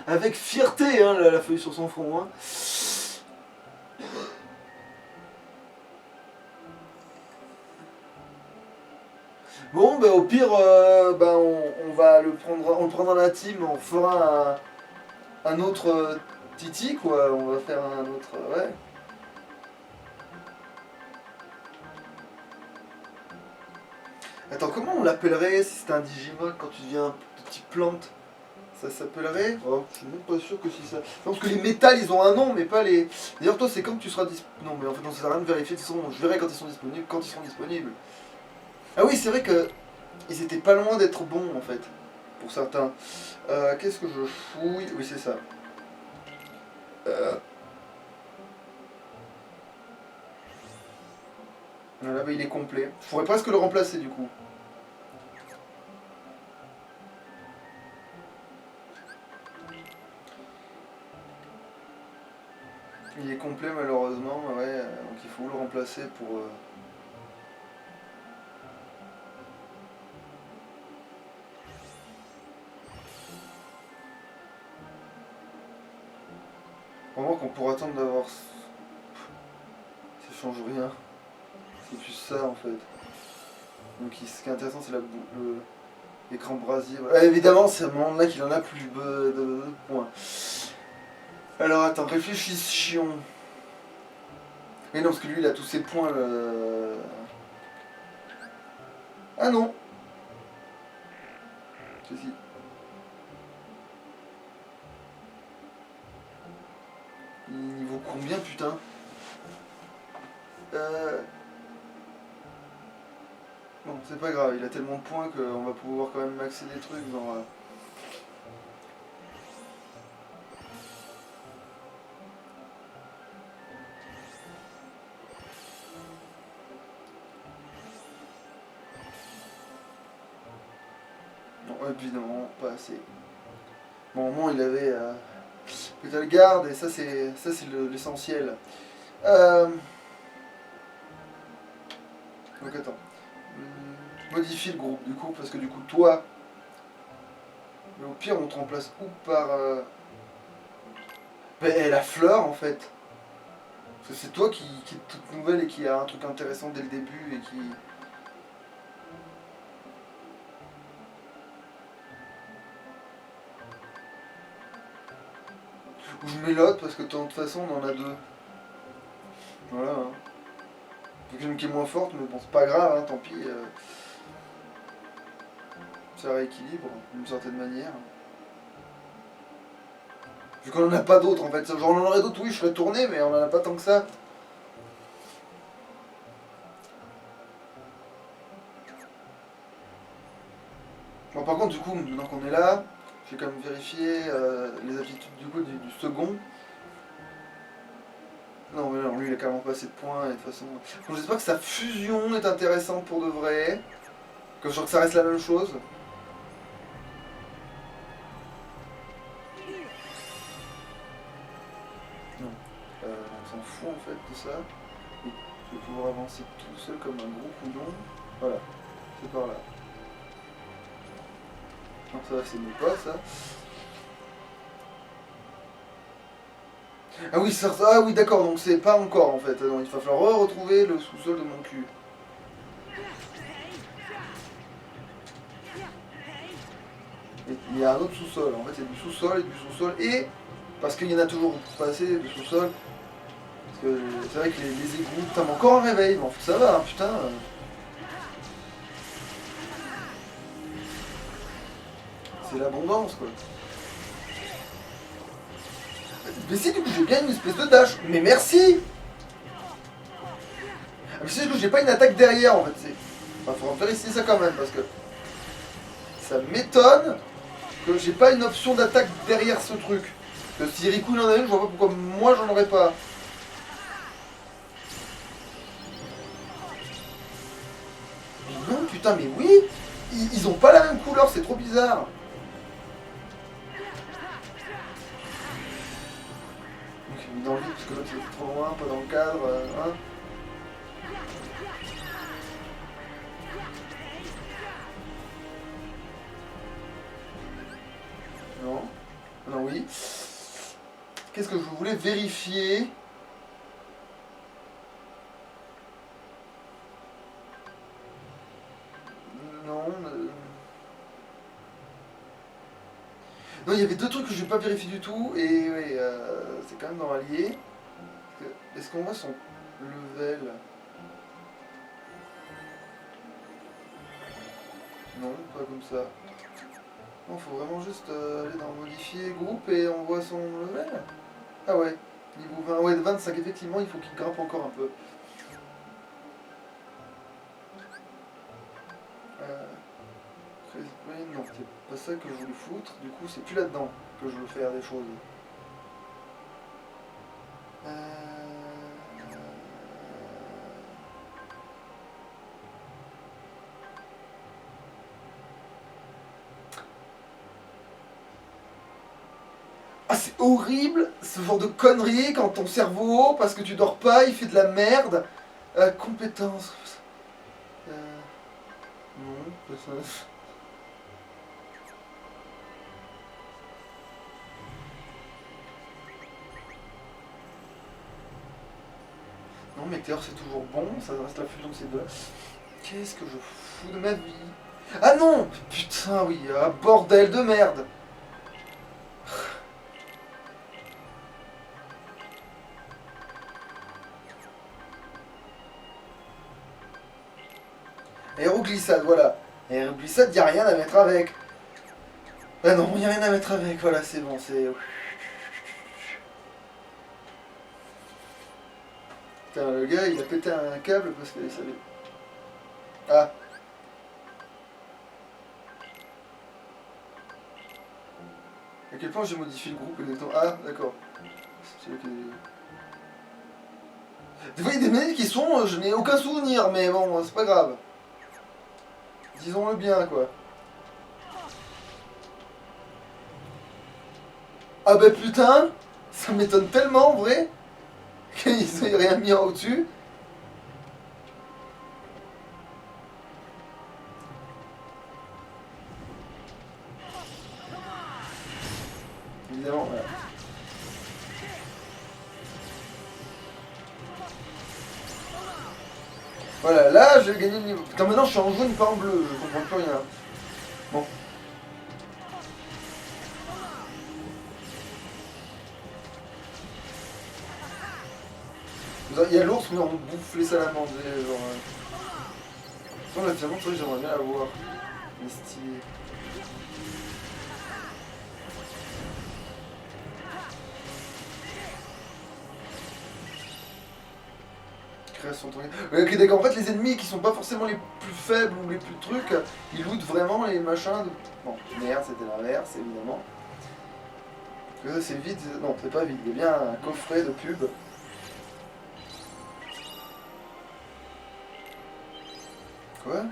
Avec fierté, hein, la feuille sur son front. Hein. Bon, bah, au pire, bah, on va le prendre, on le prendra dans la team, on fera un autre Titi, quoi. On va faire un autre... ouais. Attends, comment on l'appellerait si c'était un Digimon quand tu deviens une petite plante? Ça s'appellerait... Oh, je suis même pas sûr que si ça... Je pense que les métals, ils ont un nom, mais pas les... D'ailleurs, toi, c'est quand tu seras disponible... Non, mais en fait, non, ça sert à rien de vérifier. De toute façon, je verrai quand ils sont disponibles, quand ils seront disponibles. Ah oui, c'est vrai que... Ils étaient pas loin d'être bons, en fait. Pour certains. Qu'est-ce que je fouille? Oui, c'est ça. Voilà, bah, il est complet. Je pourrais presque le remplacer, du coup. Il est complet malheureusement, ouais, donc il faut le remplacer pour... Vraiment qu'on pourra attendre d'avoir... Ça change rien, c'est plus ça en fait. Donc ce qui est intéressant c'est l'écran brasier. Voilà. Évidemment c'est à ce moment-là qu'il en a plus de points. Alors attends, réfléchissions. Mais non, parce que lui il a tous ses points. Ah non. Ceci. Il vaut combien putain? Bon, c'est pas grave, il a tellement de points qu'on va pouvoir quand même maxer des trucs genre... Non, évidemment, pas assez. Bon, au moins il avait... Pétale garde, et ça c'est l'essentiel. Donc attends. Modifie le groupe du coup, parce que du coup toi... Mais au pire on te remplace où par... Ben, la fleur en fait. Parce que c'est toi qui est toute nouvelle et qui a un truc intéressant dès le début et qui... Ou je mets l'autre parce que de toute façon on en a deux. Voilà. Hein. Une qui est moins forte, mais bon c'est pas grave, hein, tant pis. Ça rééquilibre d'une certaine manière. Vu qu'on en a pas d'autres en fait. Genre on en aurait d'autres, oui je serais tourné, mais on en a pas tant que ça. Bon par contre du coup, maintenant qu'on est là, je vais quand même vérifier les aptitudes du coup du second. Non mais non, lui il a carrément pas assez de points et de toute façon... Donc, j'espère que sa fusion est intéressante pour de vrai. Que je sens que ça reste la même chose. Non. On s'en fout en fait de ça. Et je vais pouvoir avancer tout seul comme un gros coudon. Voilà, c'est par là. Non ça c'est mon pas ça. Ah oui, ah oui d'accord, donc c'est pas encore en fait. Non, il va falloir retrouver le sous-sol de mon cul. Et il y a un autre sous-sol, en fait il y a du sous-sol et du sous-sol et... Parce qu'il y en a toujours pas assez de sous-sol. Parce que c'est vrai que les égouts... Putain mais encore un réveil, bon ça va hein, putain. C'est l'abondance quoi. Mais si du coup j'ai bien une espèce de dash. Mais merci. Mais si du coup j'ai pas une attaque derrière en fait. Enfin, faudra vérifier ça quand même parce que ça m'étonne que j'ai pas une option d'attaque derrière ce truc. Parce que si Riku il en a une, je vois pas pourquoi moi j'en aurais pas. Mais non putain mais oui. Ils ont pas la même couleur, c'est trop bizarre. Donc j'ai mis dans le vide parce que l'autre c'était trop loin, pas dans le cadre, hein. Non. Non oui. Qu'est-ce que je voulais vérifier? Non. Non, il y avait deux trucs que je n'ai pas vérifié du tout, et ouais, c'est quand même dans l'allié. Est-ce qu'on voit son level? Non, pas comme ça. Non, faut vraiment juste aller dans modifier groupe et on voit son level. Ah ouais, niveau 20, ouais, 25, effectivement, il faut qu'il grimpe encore un peu. Crazy Brain, non, c'est pas ça que je voulais foutre, du coup c'est plus là-dedans que je veux faire des choses. Ah, c'est horrible ce genre de conneries quand ton cerveau, parce que tu dors pas, il fait de la merde. Compétence. Non, pas ça. Non, Météor c'est toujours bon, ça reste la fusion de ces deux. Qu'est-ce que je fous de ma vie? Ah non! Putain, oui, ah, bordel de merde! Aéroglissade, voilà. Aéroglissade, y a rien à mettre avec. Ah non, y a rien à mettre avec, voilà, c'est bon, c'est... Putain, le gars, il a pété un câble parce qu'il savait... Ah. À quel point j'ai modifié le groupe exactement? Ah, d'accord. C'est celui qui... Des fois, il y a des manèges qui sont... je n'ai aucun souvenir, mais bon, c'est pas grave. Disons-le bien, quoi. Ah bah putain, ça m'étonne tellement, en vrai, qu'ils aient rien mis en au-dessus. Évidemment, voilà. Voilà, là, j'ai gagné le niveau. Putain, maintenant, je suis en jaune, pas en bleu, je comprends plus rien. Bon. Il y a l'ours, mais on bouffe les salamandres, genre... Non, la diamante, c'est vrai que j'aimerais bien la voir. Mais stylé. Création de... Ouais, ok, d'accord, en fait, les ennemis qui sont pas forcément les plus faibles ou les plus trucs, ils lootent vraiment les machins de... Bon, merde, c'était l'inverse, évidemment. C'est vide, non, c'est pas vide, il y a bien un coffret de pub. Quoi?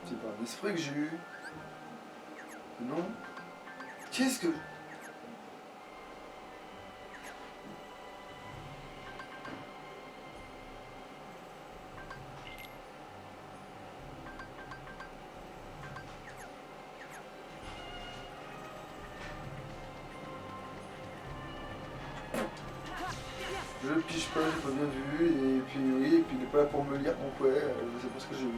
C'est pas un esprit que j'ai eu. Non? Qu'est-ce que... Je le pige pas, j'ai pas bien vu, et puis oui, et puis il est pas là pour me lire, donc ouais, je sais pas ce que j'ai vu.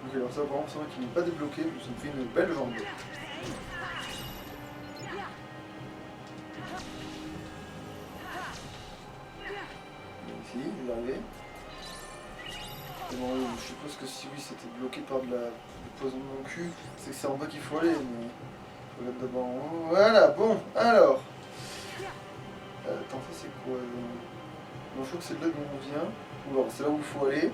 Donc alors ça vraiment c'est vrai qu'il n'est pas débloqué, mais ça me fait une belle jambe. Ici, je vais y arriver. Et bon, je suppose que si oui c'était bloqué par du poison de mon cul, c'est que c'est en bas qu'il faut aller, mais... Faut mettre d'abord en haut. Voilà, bon, alors... attends, ça c'est quoi non, je crois que c'est de là d'où on vient. Ou alors c'est là où il faut aller.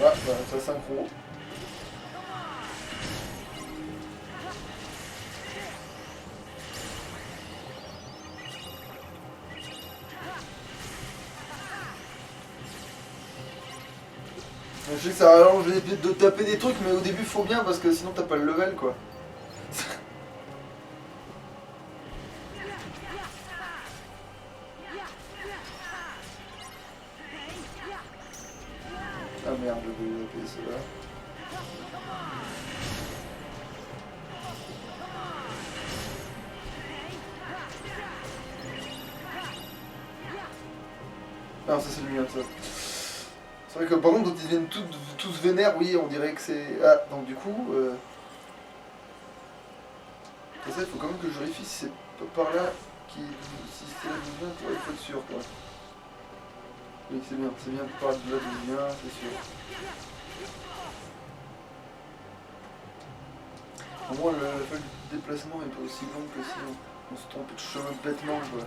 Ah, bah, ça synchro. Je sais que ça rallonge de taper des trucs, mais au début faut bien parce que sinon t'as pas le level quoi. Ah merde, je vais taper cela. Non, ça c'est le mien, ça. C'est vrai que par contre, quand ils viennent tous vénères, oui, on dirait que c'est... Ah, donc du coup... Ça, il faut quand même que je vérifie si c'est pas par là, si c'est là d'où vient, il faut être sûr, quoi. Oui, c'est bien par là d'où vient, c'est sûr. Au moins, le déplacement est pas aussi long que si on se trompe de chemin bêtement, quoi.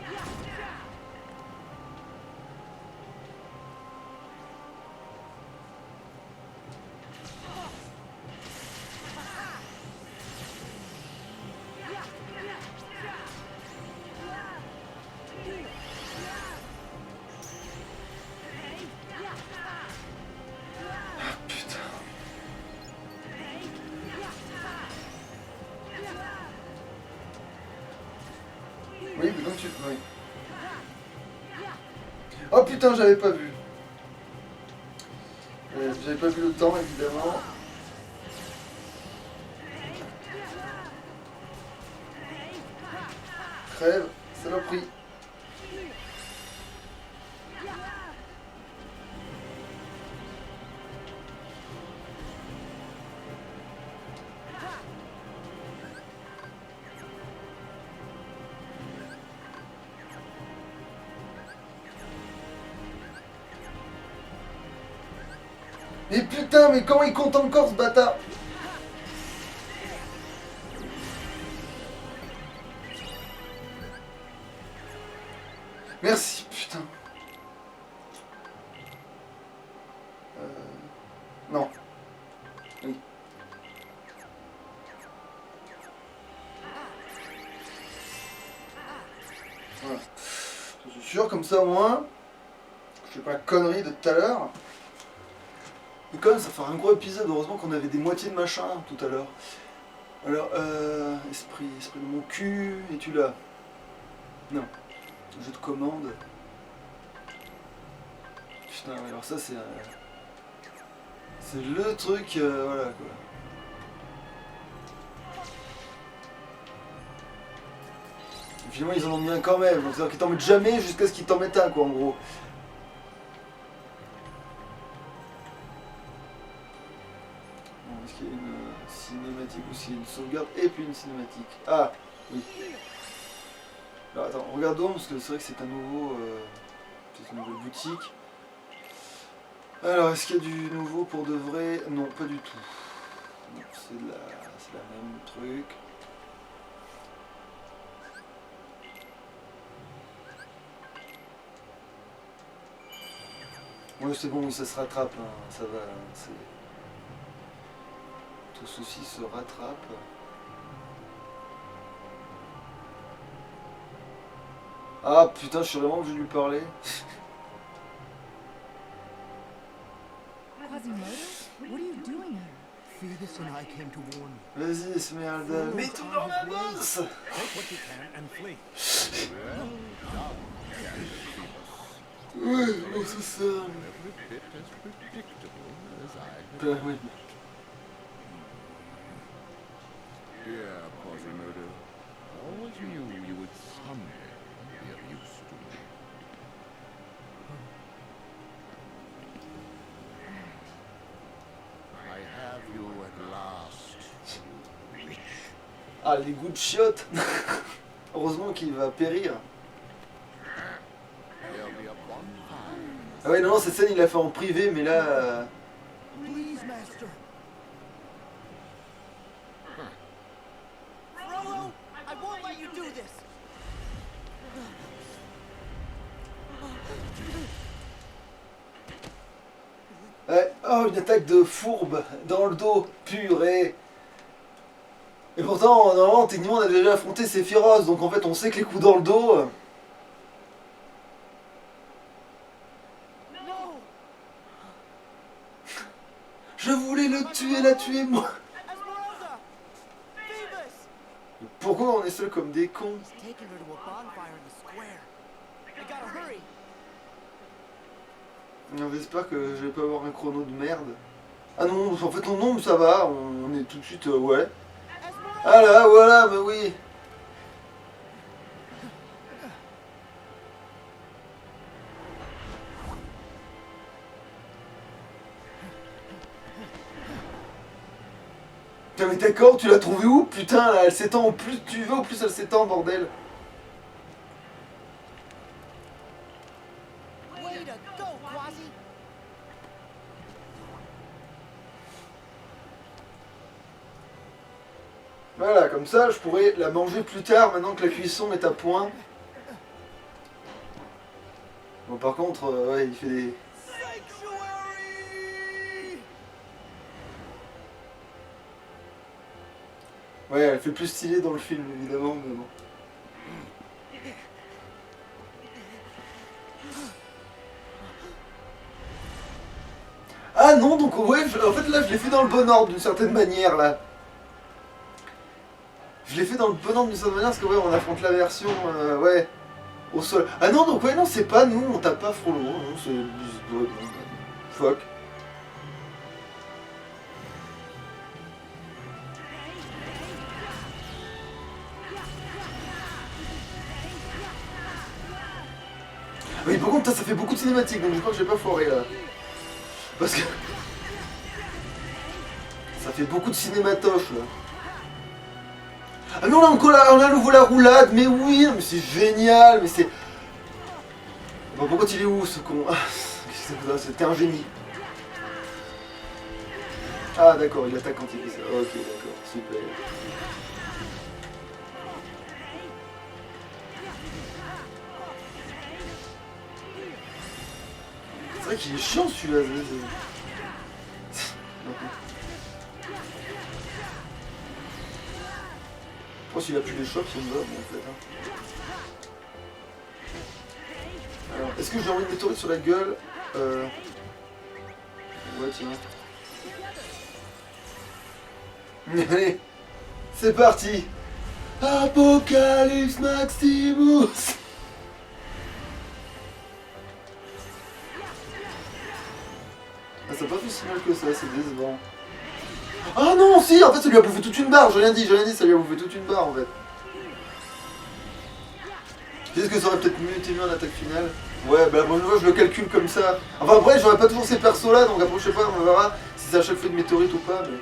Oui, mais donc tu... Oui. Oh putain, j'avais pas vu. J'avais pas vu le temps, évidemment. Crève, saloperie. Mais putain, mais comment il compte encore ce bâtard? Merci, putain. Non. Oui. Voilà. Je suis sûr, comme ça au moins, je fais pas la connerie de tout à l'heure. Mais quand même, ça fait un gros épisode. Heureusement qu'on avait des moitiés de machin tout à l'heure. Alors, esprit de mon cul, es-tu là? Non. Jeu de commande. Putain, alors ça c'est... c'est le truc, voilà quoi. Et finalement ils en ont mis un quand même, donc c'est-à-dire qu'ils t'en mettent jamais jusqu'à ce qu'ils t'en mettent un quoi en gros. Bon, est-ce qu'il y a une cinématique ou s'il y a une sauvegarde et puis une cinématique? Ah, oui. Alors attends, regardons parce que c'est vrai que c'est un nouveau... c'est une nouvelle boutique. Alors, est-ce qu'il y a du nouveau pour de vrai? Non, pas du tout. C'est la même truc. Oui, c'est bon, ça se rattrape, hein, ça va. Tout ceci se rattrape. Ah putain, je suis vraiment obligé de lui parler. Vas-y, Esmeralda, mets-toi dans la masse. Ouais, oh, c'est ça. Ben oui. Always knew you would someday be of use to me. I have you at last. Ah, les goûts de chiottes. Heureusement qu'il va périr. There'll be a bonfire. Ah ouais, non, cette scène il l'a fait en privé, mais là... Please, master. Frollo, I won't let you do this. Ouais. Oh, une attaque de fourbe dans le dos, purée. Et pourtant, normalement, techniquement, on a déjà affronté Sephiroth, donc en fait, on sait que les coups dans le dos... No! Je voulais le tuer, la tuer, moi. Esmeralda! Phoebus! Pourquoi on est seuls comme des cons? He's taken her to a bonfire in the square. We gotta hurry. J'espère que je vais pas avoir un chrono de merde. Ah non, en fait, non, mais ça va, on est tout de suite... ouais. Esmeralda! Ah là, voilà, mais oui. mais d'accord, tu l'as trouvée où? Putain, elle s'étend au plus tu veux, au plus elle s'étend, bordel. Way to go, Quasi! Voilà, comme ça, je pourrais la manger plus tard, maintenant que la cuisson est à point. Bon, par contre, ouais, il fait des... Sanctuary! Ouais, elle fait plus stylée dans le film, évidemment, mais bon. Ah non, donc ouais, en fait là, je l'ai fait dans le bon ordre, d'une certaine manière, là. Je l'ai fait dans le bon ordre d'une certaine manière, parce que ouais, on affronte la version, ouais, au sol. Ah non, donc ouais, non, c'est pas nous, on tape pas Frollo, non, c'est... ouais, fuck. Oui, par contre, ça fait beaucoup de cinématiques, donc je crois que j'ai pas foiré, là. Parce que... ça fait beaucoup de cinématoches, là. Ah non, là encore, là, on a à nouveau la roulade, mais oui, mais c'est génial, mais c'est... Bon, pourquoi il est où, ce con? Ah, c'était un génie. Ah, d'accord, il attaque quand il fait ça. Ok, d'accord, super. C'est vrai qu'il est chiant, celui-là. Je pense qu'il a plus les chocs, ça me va, bon, en fait. Hein. Alors, est-ce que j'ai envie de météorite sur la gueule? Ouais, tiens. Allez, c'est parti. Apocalypse Maximus. Ah, ça n'a pas fait si mal que ça, c'est décevant. Ah non, si, en fait, ça lui a bouffé toute une barre, j'ai rien dit, ça lui a bouffé toute une barre, en fait. Est-ce que ça aurait peut-être mieux été mieux en attaque finale? Ouais, bah bon, je le calcule comme ça. Enfin, après, j'aurais pas toujours ces persos-là, donc après, je sais pas, on verra si c'est à chaque fois une météorite ou pas, mais...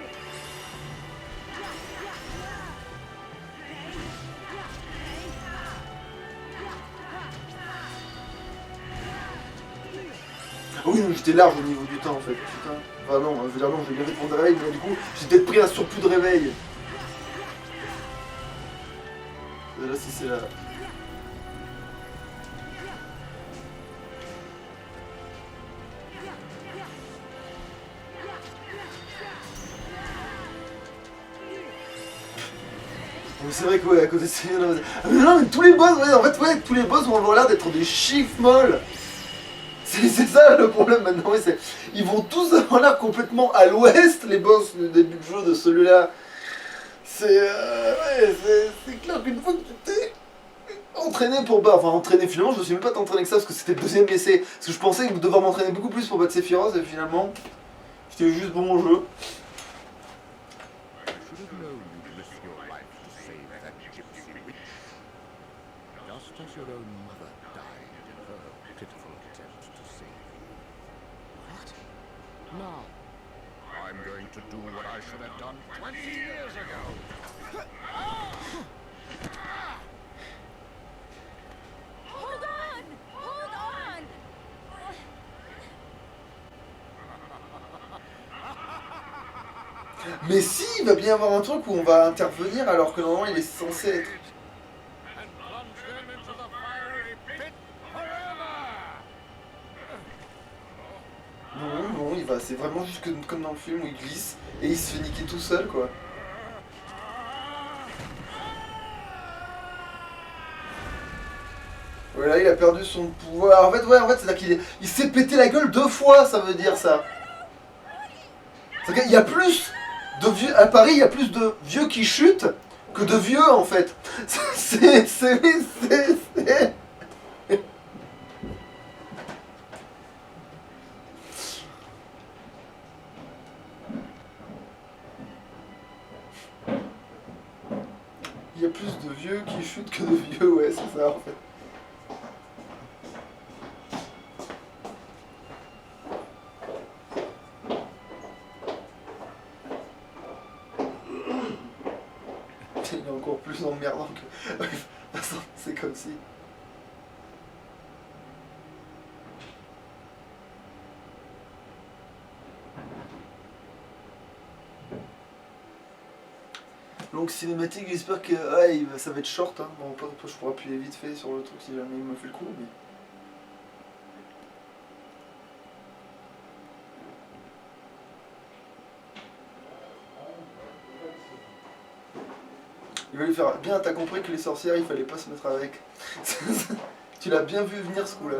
Ah oui, j'étais large au niveau du temps, en fait, putain. Enfin non, je veux dire non, j'ai bien fait pour de réveil, mais du coup, j'ai peut-être pris un surplus de réveil. Et là, si c'est là... C'est vrai que ouais, à côté de ces... Ah, mais non, mais tous les boss, ouais, en fait, ouais, tous les boss vont avoir l'air d'être des chiffres molles. C'est ça le problème maintenant, ouais, c'est... Ils vont tous avoir l'air complètement à l'ouest, les boss du début de jeu de celui-là. C'est... ouais, c'est clair qu'une fois que tu t'es entraîné pour battre... Enfin, entraîné, finalement, je me suis même pas tant entraîné que ça, parce que c'était le deuxième essai. Parce que je pensais devoir m'entraîner beaucoup plus pour battre Sephiroth, et finalement, j'étais juste bon au jeu. I should have known you'd risk your life to save that gypsy witch. Just as your own mother died in her pitiful attempt to save you. What? No. I'm going to do what I should have done 20 years ago. Hold on! Hold on! Mais si, il va bien y avoir un truc où on va intervenir alors que normalement il est censé être... And plunge them into the fiery pit forever! Non, il va, c'est vraiment juste comme dans le film où il glisse et il se fait niquer tout seul, quoi. Voilà, il a perdu son pouvoir. En fait, ouais, c'est-à-dire qu'il s'est pété la gueule 2 fois, ça veut dire ça. C'est-à-dire qu'il y a plus de vieux... À Paris, il y a plus de vieux qui chutent que de vieux, en fait. C'est... Il y a plus de vieux qui chutent que de vieux, ouais, c'est ça, en fait. C'est comme si... Donc cinématique, j'espère que ça va être short. Hein. Bon, je pourrais appuyer vite fait sur le truc si jamais il me fait le coup. Mais... il va lui faire bien, t'as compris que les sorcières il fallait pas se mettre avec. Tu l'as bien vu venir ce coup-là.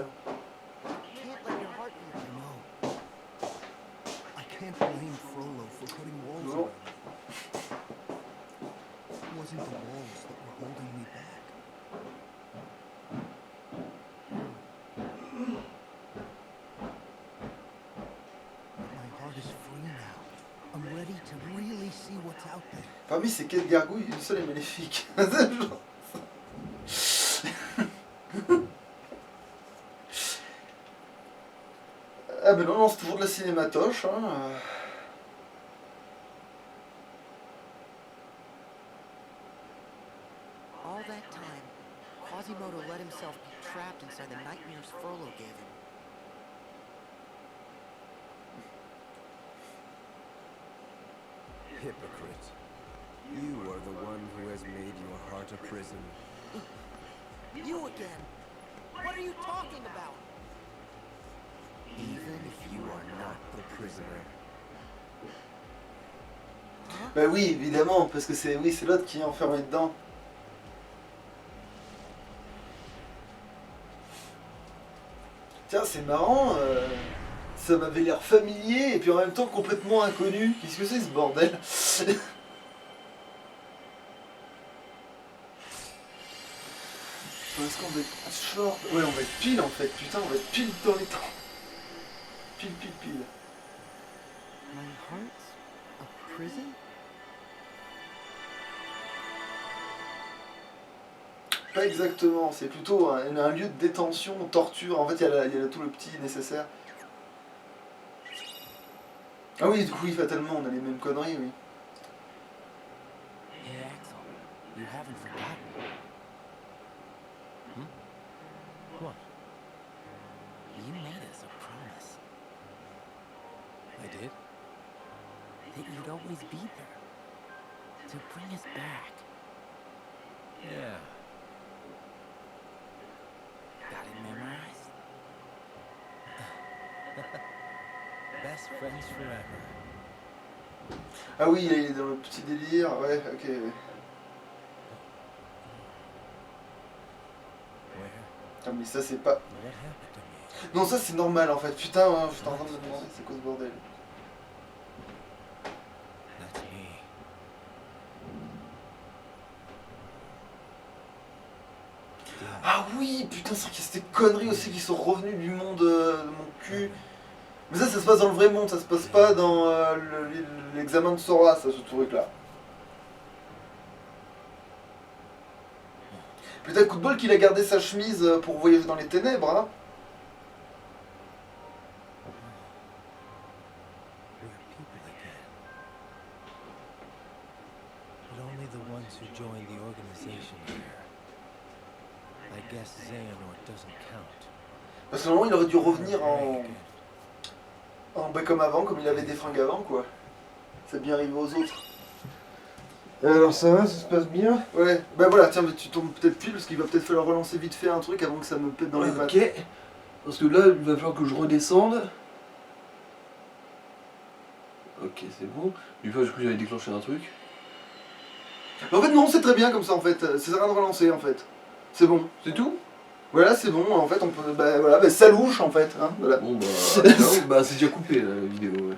Can't let your heart be no. I can't blame Frollo for putting walls No. around me. It wasn't the walls that were holding me back. But my heart is free now. I'm ready to really see what's out there. Parmi ces quêtes gargouilles, une seule est maléfique. Ah ben non, c'est toujours de la cinématoche. Hein. All that time, Quasimodo let himself be trapped inside the nightmares Frollo gave him. Hypocrite. You are the one who has made your heart a prison. You again! What are you talking about? Even if you are not the prisoner. Bah oui, évidemment, parce que c'est l'autre qui est enfermé dedans. Tiens, c'est marrant, ça m'avait l'air familier et puis en même temps complètement inconnu. Qu'est-ce que c'est ce bordel? Est-ce qu'on va être short? Ouais, on va être pile en fait, putain, on va être pile dans les temps. Pile. My heart's a prison? Pas exactement, c'est plutôt un lieu de détention, torture. En fait, il y a tout le petit nécessaire. Ah oui, du coup, fatalement, on a les mêmes conneries, oui. Hey, Axel, you haven't forgotten. What? You made us a promise I did? that you'd always be there to bring us back. Yeah. Got it memorized? Best friends forever. Ah oui, il est dans le petit délire, ouais, ok. Ouais. Where? Ah mais ça c'est pas... What happened to me? Non, ça c'est normal en fait, putain, hein, j'étais en train de me demander c'est quoi ce bordel. That's me. Ah oui, putain, c'est vrai qu'il y a ces conneries aussi qui sont revenues du monde de mon cul. Mais ça se passe dans le vrai monde, ça se passe pas dans l'examen de Sora, ça, ce truc-là. Putain, coup de bol qu'il a gardé sa chemise pour voyager dans les ténèbres, hein. We're people again. But only the ones who joined the organization here. I guess Xehanort doesn't count. Parce que normalement, il aurait dû revenir Right again. bah, comme avant, comme il avait des fringues avant, quoi. C'est bien arrivé aux autres. Alors ça va, ça se passe bien? Ouais, bah voilà, tiens, mais tu tombes peut-être pile parce qu'il va peut-être falloir relancer vite fait un truc avant que ça me pète dans les pattes. Ok. Parce que là, il va falloir que je redescende. Ok, c'est bon. Du coup, je crois que j'avais déclenché un truc. En fait, non, c'est très bien comme ça en fait. Ça sert à rien de relancer en fait. C'est bon. C'est tout? Voilà, c'est bon. En fait, on peut. Bah voilà, bah ça louche en fait. Hein, voilà. Bon bah, ciao. Bah c'est déjà coupé la vidéo. Ouais.